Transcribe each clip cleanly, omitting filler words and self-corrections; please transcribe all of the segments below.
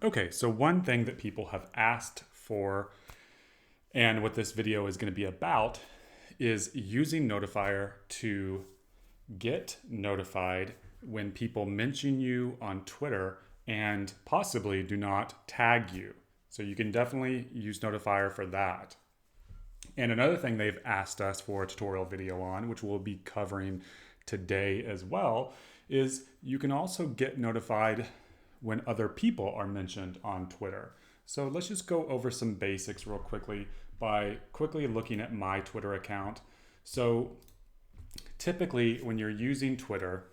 Okay, so one thing that people have asked for, and what this video is going to be about, is using Notifier to get notified when people mention you on Twitter and possibly do not tag you. So you can definitely use Notifier for that. And another thing they've asked us for a tutorial video on, which we'll be covering today as well, is you can also get notified when other people are mentioned on Twitter. So let's just go over some basics real quickly by quickly looking at my Twitter account. So typically when you're using Twitter,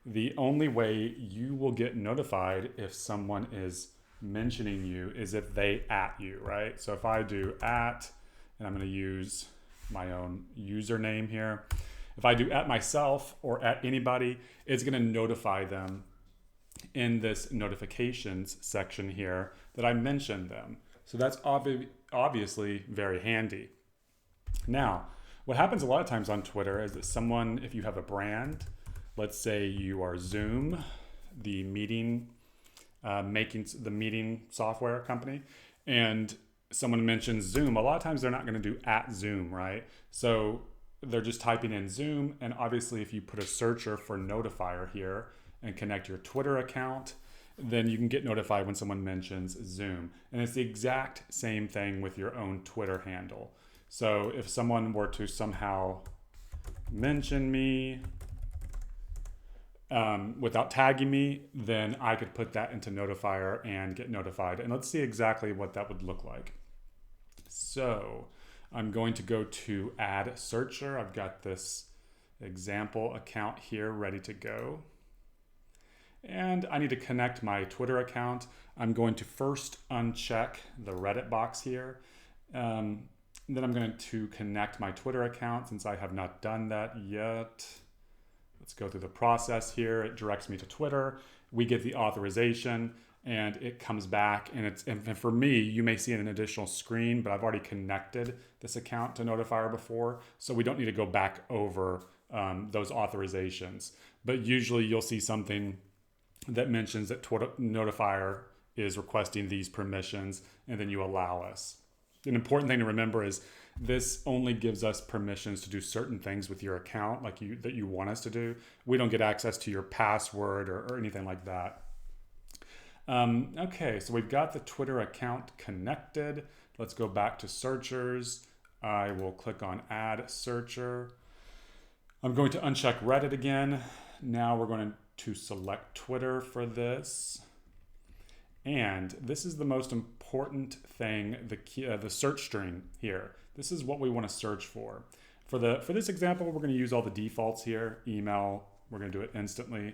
the only way you will get notified if someone is mentioning you is if they at you, right? So if I do at, and I'm going to use my own username here. If I do at myself or at anybody, it's going to notify them in this notifications section here that I mentioned them. So that's obviously very handy. Now, what happens a lot of times on Twitter is that someone, if you have a brand, let's say you are Zoom, the meeting, making the meeting software company, and someone mentions Zoom, a lot of times they're not going to do at Zoom, right? So they're just typing in Zoom. And obviously, if you put a searcher for Notifier here and connect your Twitter account, then you can get notified when someone mentions Zoom. And it's the exact same thing with your own Twitter handle. So if someone were to somehow mention me without tagging me, then I could put that into Notifier and get notified. And let's see exactly what that would look like. So I'm going to go to add searcher. I've got this example account here ready to go. And I need to connect my Twitter account. I'm going to first uncheck the Reddit box here. Then I'm going to connect my Twitter account since I have not done that yet. Let's go through the process here. It directs me to Twitter. We get the authorization and it comes back. And for me, you may see an additional screen, but I've already connected this account to Notifier before. So we don't need to go back over those authorizations. But usually you'll see something that mentions that Notifier is requesting these permissions, and then you allow us. An important thing to remember is this only gives us permissions to do certain things with your account that you want us to do. We don't get access to your password or anything like that. Okay, so we've got the Twitter account connected. Let's go back to searchers. I will click on add searcher. I'm going to uncheck Reddit again. Now we're going to select Twitter for this. And this is the most important thing, the search string here. This is what we want to search for. For this example, we're going to use all the defaults here. Email, we're going to do it instantly.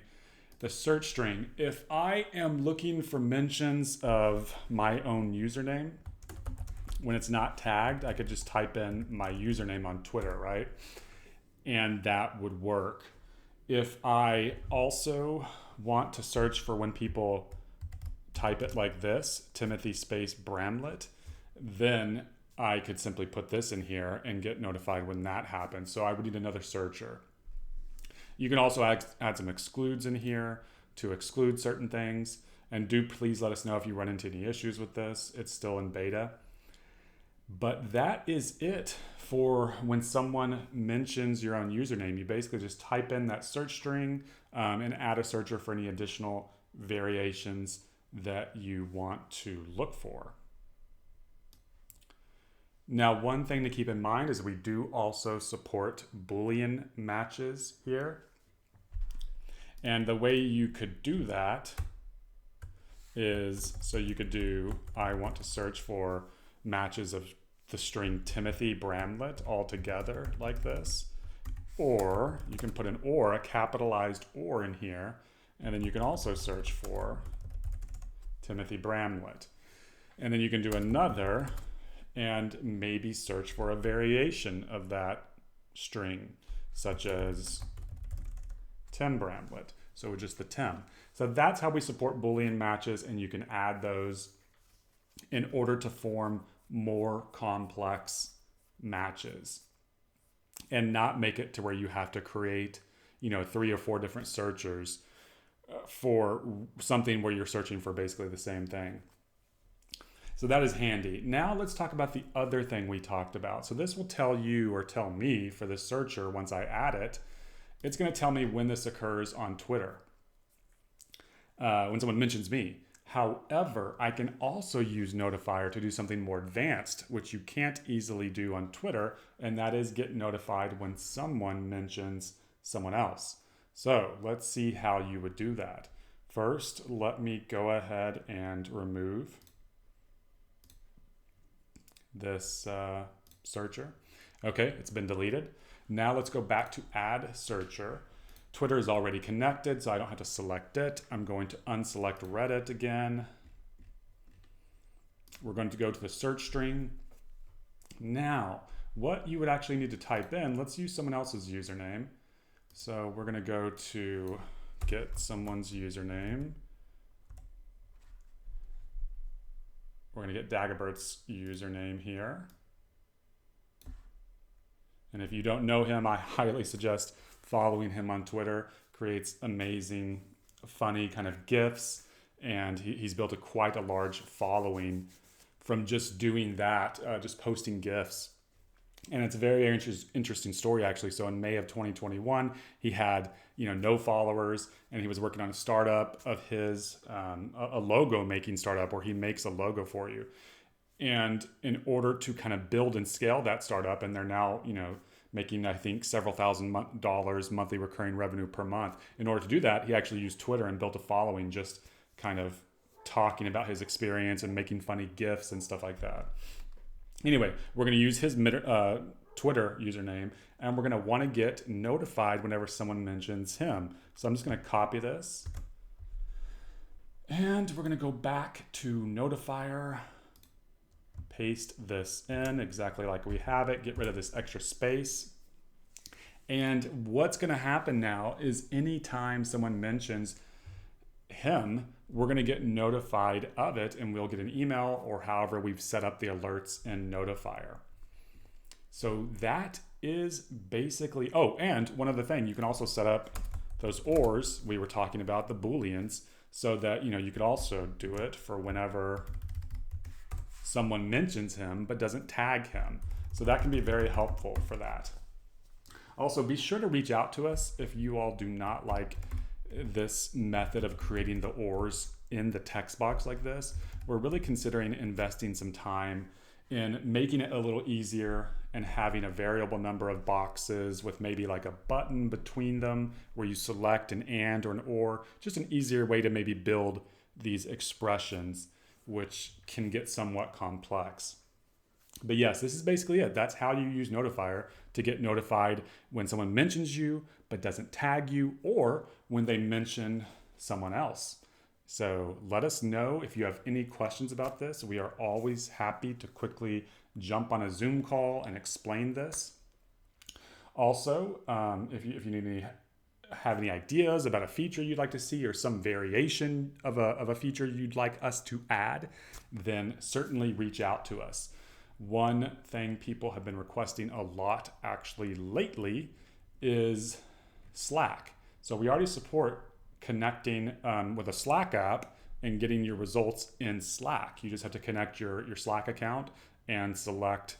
The search string, if I am looking for mentions of my own username, when it's not tagged, I could just type in my username on Twitter, right? And that would work. If I also want to search for when people type it like this, Timothy space Bramlett, then I could simply put this in here and get notified when that happens. So I would need another searcher. You can also add some excludes in here to exclude certain things. And do please let us know if you run into any issues with this. It's still in beta. But that is it for when someone mentions your own username. You basically just type in that search string and add a searcher for any additional variations that you want to look for. Now, one thing to keep in mind is we do also support Boolean matches here. And the way you could do that is, so you could do, I want to search for matches of the string Timothy Bramlett all together like this. Or you can put an or, a capitalized or in here. And then you can also search for Timothy Bramlett. And then you can do another and maybe search for a variation of that string, such as Tim Bramlett. So just the Tim. So that's how we support Boolean matches, and you can add those in order to form more complex matches and not make it to where you have to create, 3 or 4 different searchers for something where you're searching for basically the same thing. So that is handy. Now let's talk about the other thing we talked about. So this will tell you, or tell me for the searcher once I add it, it's going to tell me when this occurs on Twitter, when someone mentions me. However, I can also use Notifier to do something more advanced, which you can't easily do on Twitter, and that is get notified when someone mentions someone else. So let's see how you would do that. First, let me go ahead and remove this searcher. Okay, it's been deleted. Now let's go back to add searcher. Twitter is already connected, so I don't have to select it. I'm going to unselect Reddit again. We're going to go to the search string. Now, what you would actually need to type in, let's use someone else's username. So we're going to go to get someone's username. We're going to get Dagobert's username here. And if you don't know him, I highly suggest following him on Twitter. Creates amazing, funny kind of GIFs, and he's built quite a large following from just doing that, just posting GIFs. And it's a very interesting story, actually. So in May of 2021, he had no followers, and he was working on a startup of his, a logo making startup where he makes a logo for you. And in order to kind of build and scale that startup, and they're now, making, I think, several $1,000 monthly recurring revenue per month. In order to do that, he actually used Twitter and built a following, just kind of talking about his experience and making funny GIFs and stuff like that. Anyway, we're going to use his Twitter username, and we're going to want to get notified whenever someone mentions him. So I'm just going to copy this, and we're going to go back to Notifier, paste this in exactly like we have it, get rid of this extra space. And what's going to happen now is anytime someone mentions him, we're going to get notified of it, and we'll get an email or however we've set up the alerts in Notifier. So that is basically, oh, and one other thing, you can also set up those ORs we were talking about, the Booleans, so that you could also do it for whenever someone mentions him but doesn't tag him. So that can be very helpful for that. Also, be sure to reach out to us if you all do not like this method of creating the ORs in the text box like this. We're really considering investing some time in making it a little easier and having a variable number of boxes with maybe like a button between them where you select an and or an or, just an easier way to maybe build these expressions, which can get somewhat complex. But yes, this is basically it. That's how you use Notifier to get notified when someone mentions you but doesn't tag you, or when they mention someone else. So let us know if you have any questions about this. We are always happy to quickly jump on a Zoom call and explain this. Also, if you need have any ideas about a feature you'd like to see or some variation of a feature you'd like us to add, then certainly reach out to us. One thing people have been requesting a lot actually lately is Slack. So we already support connecting with a Slack app and getting your results in Slack. You just have to connect your Slack account and select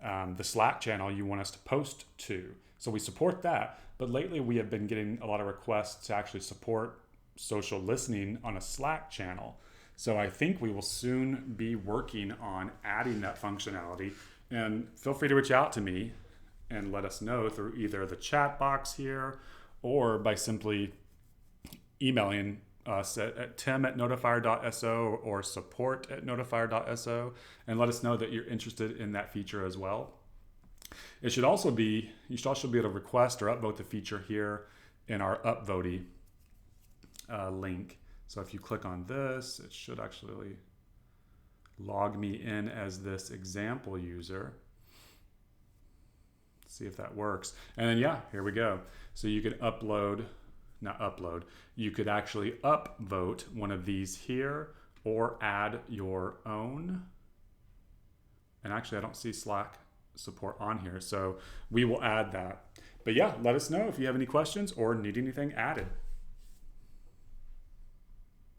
the Slack channel you want us to post to. So we support that. But lately we have been getting a lot of requests to actually support social listening on a Slack channel. So I think we will soon be working on adding that functionality. And feel free to reach out to me and let us know through either the chat box here or by simply emailing us at tim@notifier.so or support@notifier.so, and let us know that you're interested in that feature as well. You should also be able to request or upvote the feature here in our upvote link. So if you click on this, it should actually log me in as this example user. See if that works. And then yeah, here we go. So you could you could actually upvote one of these here or add your own. And actually I don't see Slack support on here, so we will add that. But yeah, let us know if you have any questions or need anything added.